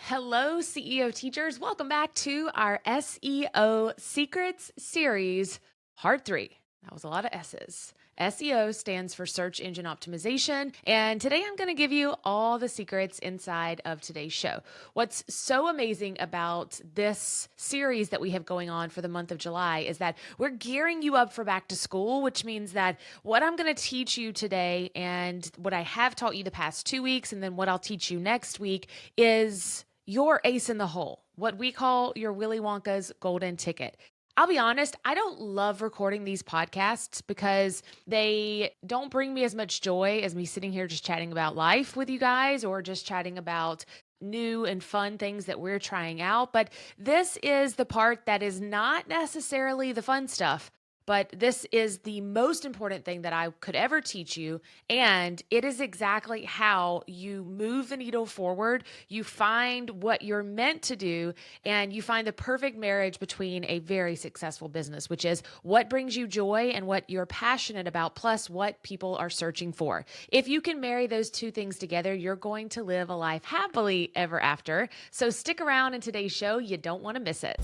Hello, CEO teachers. Welcome back to our SEO Secrets series, part 3. That was a lot of S's. SEO stands for Search Engine Optimization, and today I'm going to give you all the secrets inside of today's show. What's so amazing about this series that we have going on for the month of July is that we're gearing you up for back to school, which means that what I'm going to teach you today and what I have taught you the past 2 weeks and then what I'll teach you next week is your ace in the hole, what we call your Willy Wonka's golden ticket. I'll be honest, I don't love recording these podcasts because they don't bring me as much joy as me sitting here just chatting about life with you guys or just chatting about new and fun things that we're trying out. But this is the part that is not necessarily the fun stuff. But this is the most important thing that I could ever teach you. And it is exactly how you move the needle forward. You find what you're meant to do, and you find the perfect marriage between a very successful business, which is what brings you joy and what you're passionate about, plus what people are searching for. If you can marry those two things together, you're going to live a life happily ever after. So stick around in today's show. You don't want to miss it.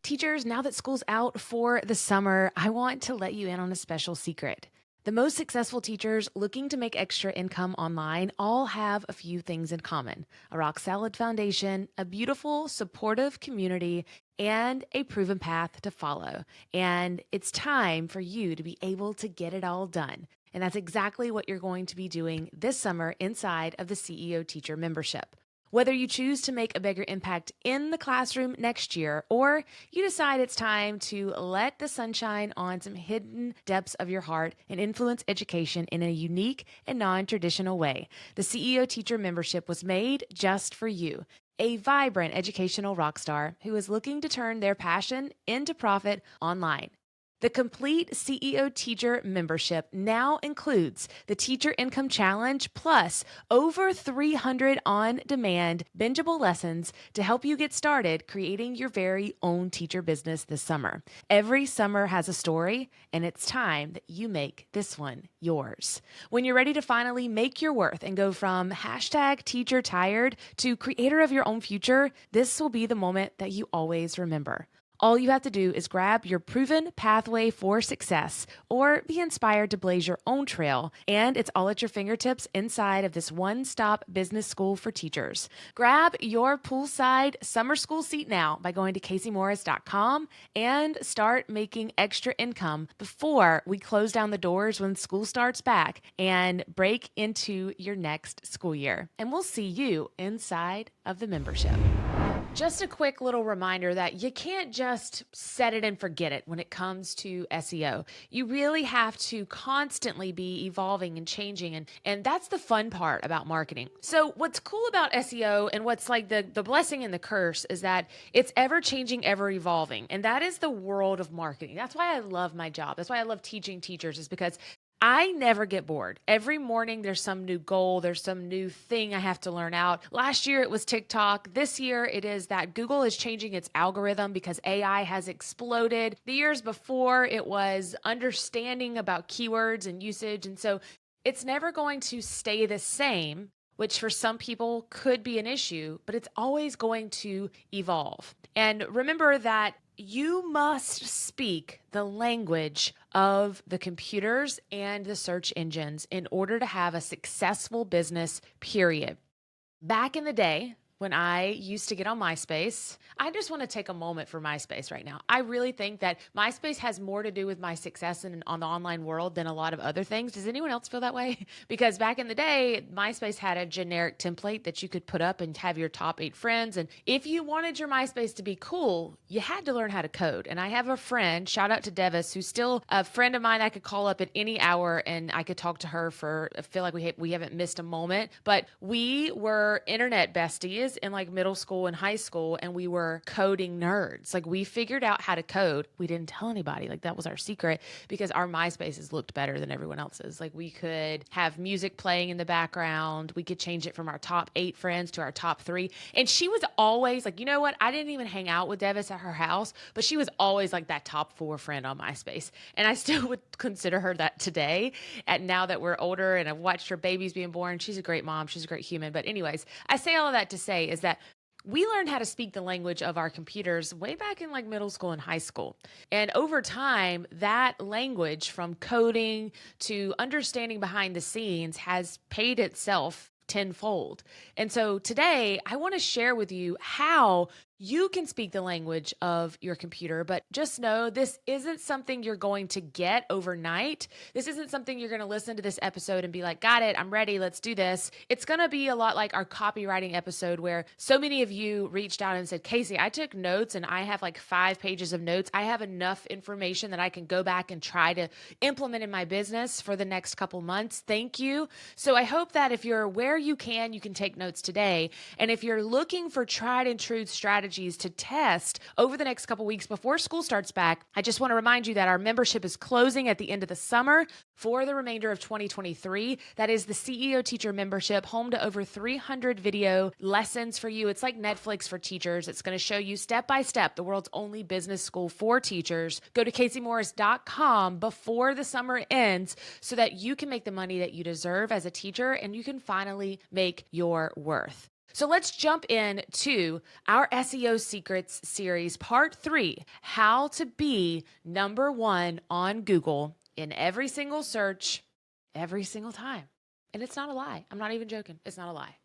Teachers, now that school's out for the summer, I want to let you in on a special secret. The most successful teachers looking to make extra income online all have a few things in common: a rock-solid foundation, a beautiful, supportive community, and a proven path to follow. And it's time for you to be able to get it all done. And that's exactly what you're going to be doing this summer inside of the CEO Teacher Membership. Whether you choose to make a bigger impact in the classroom next year, or you decide it's time to let the sunshine on some hidden depths of your heart and influence education in a unique and non-traditional way, the CEO Teacher Membership was made just for you. A vibrant educational rock star who is looking to turn their passion into profit online. The complete CEO Teacher Membership now includes the Teacher Income Challenge plus over 300 on-demand bingeable lessons to help you get started creating your very own teacher business this summer. Every summer has a story, and it's time that you make this one yours. When you're ready to finally make your worth and go from #teacher-tired to creator of your own future, this will be the moment that you always remember. All you have to do is grab your proven pathway for success or be inspired to blaze your own trail, and it's all at your fingertips inside of this one-stop business school for teachers. Grab your poolside summer school seat now by going to caseymorris.com and start making extra income before we close down the doors when school starts back and break into your next school year. And we'll see you inside of the membership. Just a quick little reminder that you can't just set it and forget it when it comes to SEO. You really have to constantly be evolving and changing, and that's the fun part about marketing. So what's cool about SEO and what's like the blessing and the curse is that it's ever changing, ever evolving, and that is the world of marketing. That's why I love my job. That's why I love teaching teachers, is because I never get bored. Every morning there's some new goal, there's some new thing I have to learn out. Last year it was TikTok. This year it is that Google is changing its algorithm because AI has exploded. The years before it was understanding about keywords and usage. And so it's never going to stay the same, which for some people could be an issue, but it's always going to evolve. And remember that you must speak the language of the computers and the search engines in order to have a successful business, period. Back in the day, when I used to get on MySpace, I just want to take a moment for MySpace right now. I really think that MySpace has more to do with my success on the online world than a lot of other things. Does anyone else feel that way? Because back in the day, MySpace had a generic template that you could put up and have your top 8 friends. And if you wanted your MySpace to be cool, you had to learn how to code. And I have a friend, shout out to Devis, who's still a friend of mine I could call up at any hour and I could talk to her for, I feel like we haven't missed a moment. But we were internet besties was in like middle school and high school, and we were coding nerds. Like we figured out how to code. We didn't tell anybody. Like that was our secret because our MySpaces looked better than everyone else's. Like we could have music playing in the background. We could change it from our top 8 friends to our top 3. And she was always like, you know what? I didn't even hang out with Devis at her house, but she was always like that top 4 friend on MySpace. And I still would consider her that today. And now that we're older and I've watched her babies being born, she's a great mom. She's a great human. But anyways, I say all of that to say is that we learned how to speak the language of our computers way back in like middle school and high school. And over time, that language from coding to understanding behind the scenes has paid itself tenfold. And so today I want to share with you how you can speak the language of your computer, but just know this isn't something you're going to get overnight. This isn't something you're going to listen to this episode and be like, got it, I'm ready, let's do this. It's going to be a lot like our copywriting episode where so many of you reached out and said, Casey, I took notes and I have like 5 pages of notes. I have enough information that I can go back and try to implement in my business for the next couple months. Thank you. So I hope that if you're where you can take notes today. And if you're looking for tried and true strategies to test over the next couple weeks before school starts back, I just want to remind you that our membership is closing at the end of the summer for the remainder of 2023. That is the CEO Teacher Membership, home to over 300 video lessons for you. It's like Netflix for teachers. It's going to show you step by step the world's only business school for teachers. Go to CaseyMorris.com before the summer ends so that you can make the money that you deserve as a teacher and you can finally make your worth. So let's jump into our SEO Secrets series, part 3, how to be number 1 on Google in every single search, every single time. And it's not a lie. I'm not even joking. It's not a lie.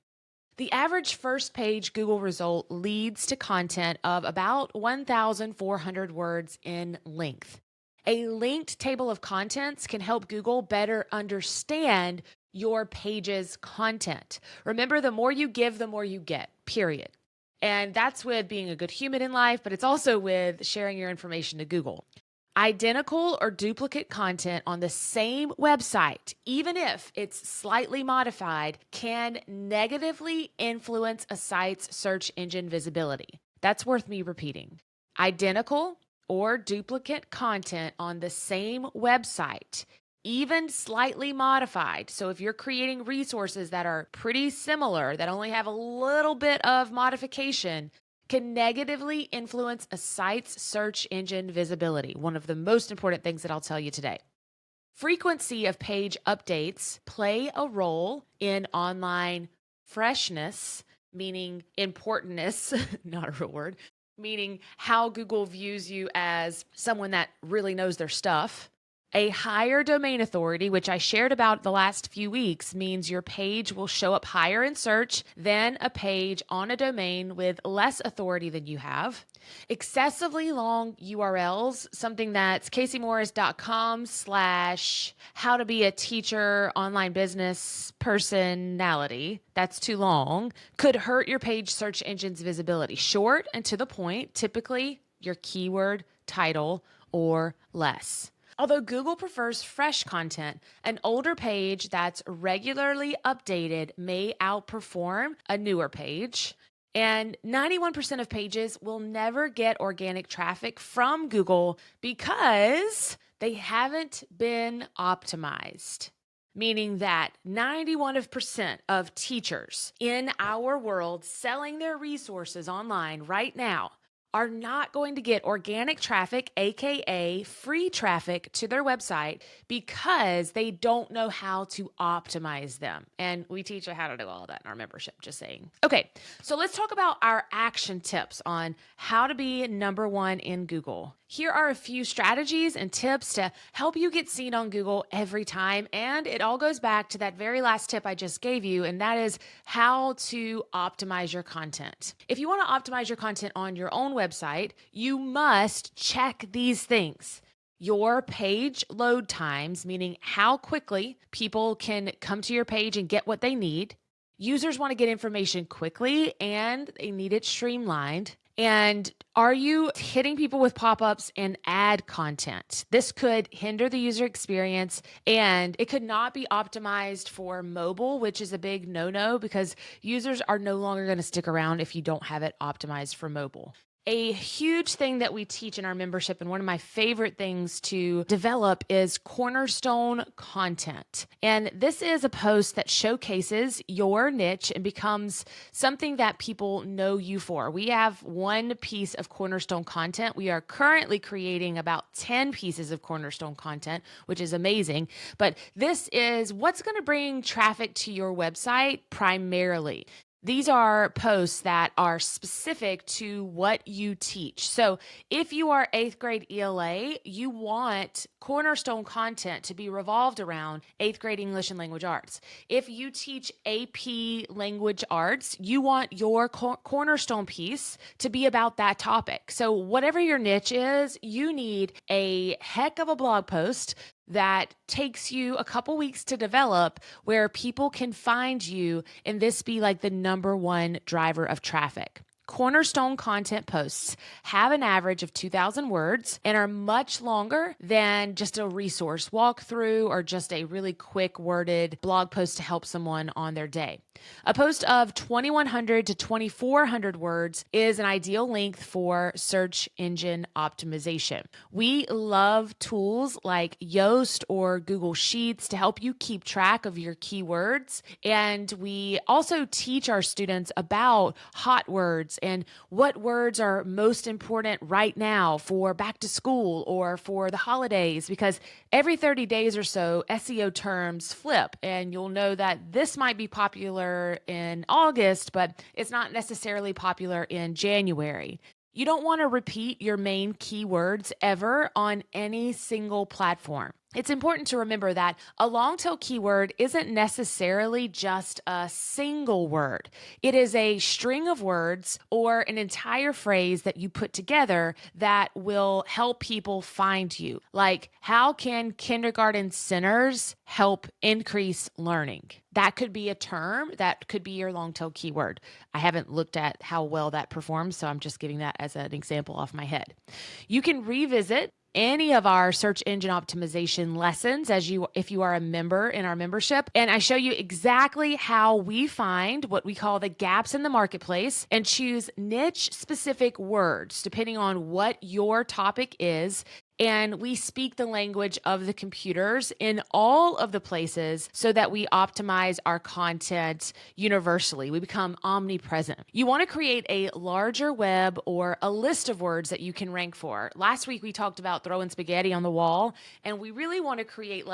The average first page Google result leads to content of about 1,400 words in length. A linked table of contents can help Google better understand your page's content. Remember, the more you give, the more you get, period. And that's with being a good human in life, but it's also with sharing your information to Google. Identical or duplicate content on the same website, even if it's slightly modified, can negatively influence a site's search engine visibility. That's worth me repeating. Identical or duplicate content on the same website, even slightly modified. So if you're creating resources that are pretty similar, that only have a little bit of modification, can negatively influence a site's search engine visibility. One of the most important things that I'll tell you today. Frequency of page updates play a role in online freshness, meaning importantness, not a real word, meaning how Google views you as someone that really knows their stuff. A higher domain authority, which I shared about the last few weeks, means your page will show up higher in search than a page on a domain with less authority than you have. Excessively long URLs, something that's CaseyMorris.com/how to be a teacher online business personality, that's too long, could hurt your page search engine's visibility. Short and to the point, typically your keyword, title, or less. Although Google prefers fresh content, an older page that's regularly updated may outperform a newer page. And 91% of pages will never get organic traffic from Google because they haven't been optimized. Meaning that 91% of teachers in our world selling their resources online right now are not going to get organic traffic, aka free traffic, to their website because they don't know how to optimize them. And we teach you how to do all of that in our membership, just saying. Okay, so let's talk about our action tips on how to be number 1 in Google. Here are a few strategies and tips to help you get seen on Google every time. And it all goes back to that very last tip I just gave you, and that is how to optimize your content. If you want to optimize your content on your own website, you must check these things. Your page load times, meaning how quickly people can come to your page and get what they need. Users want to get information quickly and they need it streamlined. And are you hitting people with pop-ups and ad content? This could hinder the user experience, and it could not be optimized for mobile, which is a big no-no because users are no longer going to stick around if you don't have it optimized for mobile. A huge thing that we teach in our membership, and one of my favorite things to develop, is cornerstone content. And this is a post that showcases your niche and becomes something that people know you for. We have one piece of cornerstone content. We are currently creating about 10 pieces of cornerstone content, which is amazing. But this is what's going to bring traffic to your website primarily. These are posts that are specific to what you teach. So if you are 8th grade ELA, you want cornerstone content to be revolved around 8th grade English and language arts. If you teach AP language arts, you want your cornerstone piece to be about that topic. So whatever your niche is, you need a heck of a blog post that takes you a couple weeks to develop where people can find you and this be like the number one driver of traffic. Cornerstone content posts have an average of 2,000 words and are much longer than just a resource walkthrough or just a really quick worded blog post to help someone on their day. A post of 2,100 to 2,400 words is an ideal length for search engine optimization. We love tools like Yoast or Google Sheets to help you keep track of your keywords. And we also teach our students about hot words and what words are most important right now for back to school or for the holidays, because every 30 days or so, SEO terms flip, and you'll know that this might be popular in August, but it's not necessarily popular in January. You don't want to repeat your main keywords ever on any single platform. It's important to remember that a long tail keyword isn't necessarily just a single word. It is a string of words or an entire phrase that you put together that will help people find you. Like, how can kindergarten centers help increase learning? That could be a term, that could be your long tail keyword. I haven't looked at how well that performs, so I'm just giving that as an example off my head. You can revisit any of our search engine optimization lessons if you are a member in our membership, and I show you exactly how we find what we call the gaps in the marketplace and choose niche specific words depending on what your topic is. And we speak the language of the computers in all of the places so that we optimize our content universally. We become omnipresent. You want to create a larger web or a list of words that you can rank for. Last week, we talked about throwing spaghetti on the wall, and we really want to create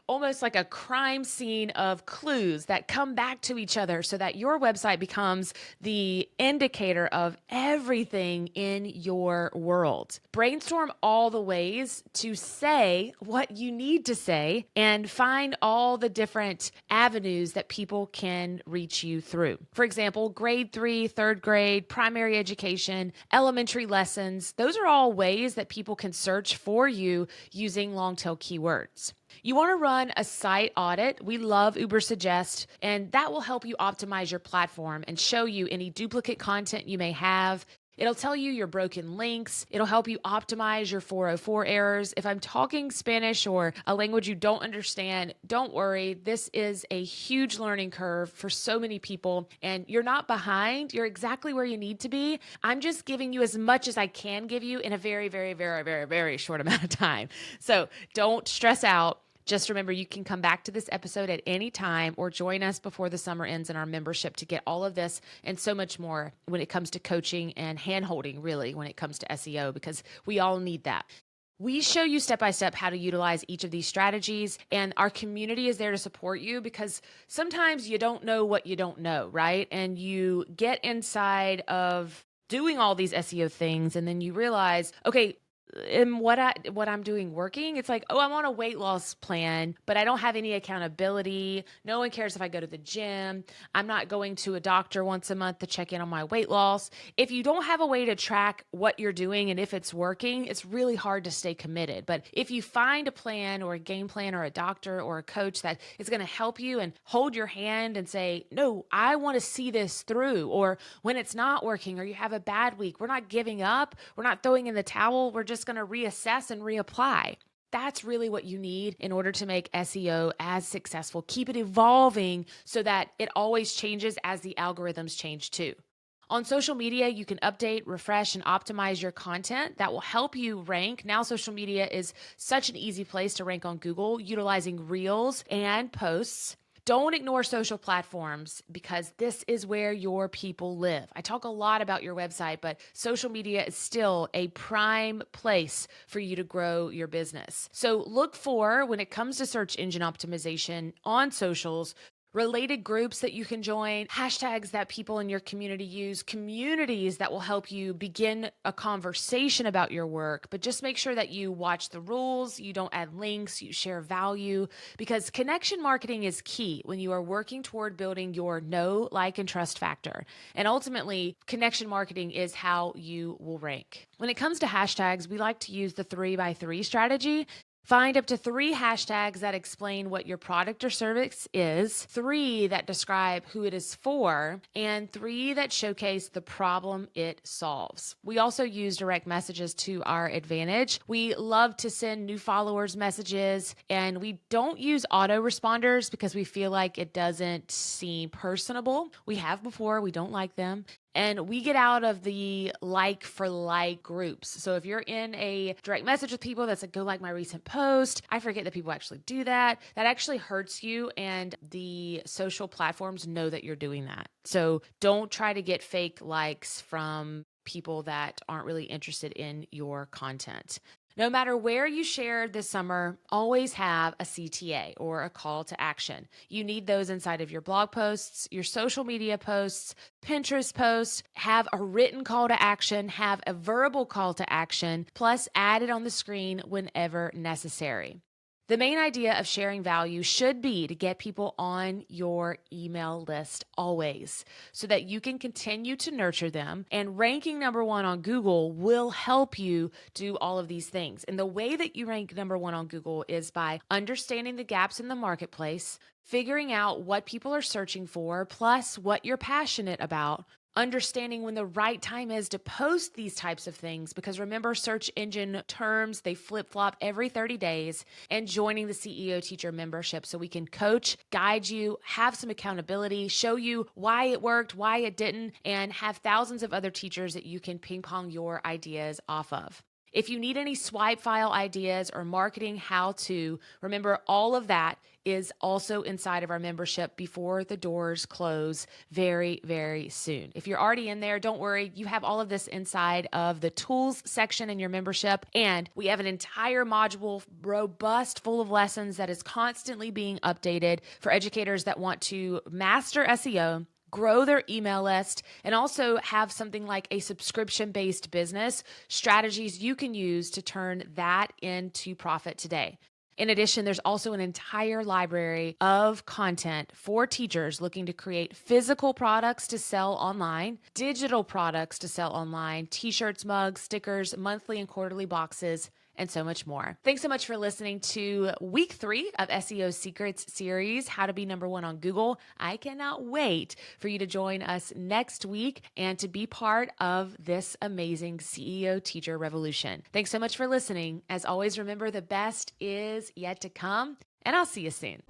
almost like a crime scene of clues that come back to each other so that your website becomes the indicator of everything in your world. Brainstorm all the ways to say what you need to say and find all the different avenues that people can reach you through. For example, grade 3, 3rd grade, primary education, elementary lessons, those are all ways that people can search for you using long tail keywords. You want to run a site audit. We love Ubersuggest, and that will help you optimize your platform and show you any duplicate content you may have. It'll tell you your broken links. It'll help you optimize your 404 errors. If I'm talking Spanish or a language you don't understand, don't worry. This is a huge learning curve for so many people, and you're not behind. You're exactly where you need to be. I'm just giving you as much as I can give you in a very, very, very, very, very short amount of time. So don't stress out. Just remember, you can come back to this episode at any time or join us before the summer ends in our membership to get all of this and so much more when it comes to coaching and hand-holding, really, when it comes to SEO, because we all need that. We show you step-by-step how to utilize each of these strategies, and our community is there to support you because sometimes you don't know what you don't know, right? And you get inside of doing all these SEO things, and then you realize, okay, am what I'm doing working? It's like, oh, I'm on a weight loss plan, but I don't have any accountability. No one cares if I go to the gym. I'm not going to a doctor once a month to check in on my weight loss. If you don't have a way to track what you're doing and if it's working, it's really hard to stay committed. But if you find a plan or a game plan or a doctor or a coach that is going to help you and hold your hand and say, no, I want to see this through. Or when it's not working or you have a bad week, we're not giving up. We're not throwing in the towel. We're just going to reassess and reapply. That's really what you need in order to make SEO as successful. Keep it evolving so that it always changes as the algorithms change too. On social media, you can update, refresh, and optimize your content that will help you rank. Now, social media is such an easy place to rank on Google, utilizing reels and posts. Don't ignore social platforms because this is where your people live. I talk a lot about your website, but social media is still a prime place for you to grow your business. So look for, when it comes to search engine optimization on socials, related groups that you can join, hashtags that people in your community use, communities that will help you begin a conversation about your work. But just make sure that you watch the rules, you don't add links, you share value, because connection marketing is key when you are working toward building your know, like, and trust factor. And ultimately, connection marketing is how you will rank. When it comes to hashtags, we like to use the 3x3 strategy. Find up to 3 hashtags that explain what your product or service is, 3 that describe who it is for, and 3 that showcase the problem it solves. We also use direct messages to our advantage. We love to send new followers messages, and we don't use autoresponders because we feel like it doesn't seem personable. We have before, we don't like them. And we get out of the like for like groups. So if you're in a direct message with people that's like, go like my recent post, I forget that people actually do that. That actually hurts you, and the social platforms know that you're doing that. So don't try to get fake likes from people that aren't really interested in your content. No matter where you share this summer, always have a CTA or a call to action. You need those inside of your blog posts, your social media posts, Pinterest posts. Have a written call to action, have a verbal call to action, plus add it on the screen whenever necessary. The main idea of sharing value should be to get people on your email list always, so that you can continue to nurture them. And ranking number 1 on Google will help you do all of these things. And the way that you rank number 1 on Google is by understanding the gaps in the marketplace, figuring out what people are searching for, plus what you're passionate about, understanding when the right time is to post these types of things, because remember, search engine terms, they flip-flop every 30 days, and joining the CEO Teacher membership so we can coach, guide you, have some accountability, show you why it worked, why it didn't, and have thousands of other teachers that you can ping pong your ideas off of. If you need any swipe file ideas or marketing how-to, remember all of that is also inside of our membership before the doors close very, very soon. If you're already in there, don't worry. You have all of this inside of the tools section in your membership. And we have an entire module, robust, full of lessons that is constantly being updated for educators that want to master SEO, grow their email list, and also have something like a subscription-based business, strategies you can use to turn that into profit today. In addition, there's also an entire library of content for teachers looking to create physical products to sell online, digital products to sell online, t-shirts, mugs, stickers, monthly and quarterly boxes, and so much more. Thanks so much for listening to week 3 of SEO Secrets series, How to Be Number 1 on Google. I cannot wait for you to join us next week and to be part of this amazing CEO Teacher revolution. Thanks so much for listening. As always, remember, the best is yet to come, and I'll see you soon.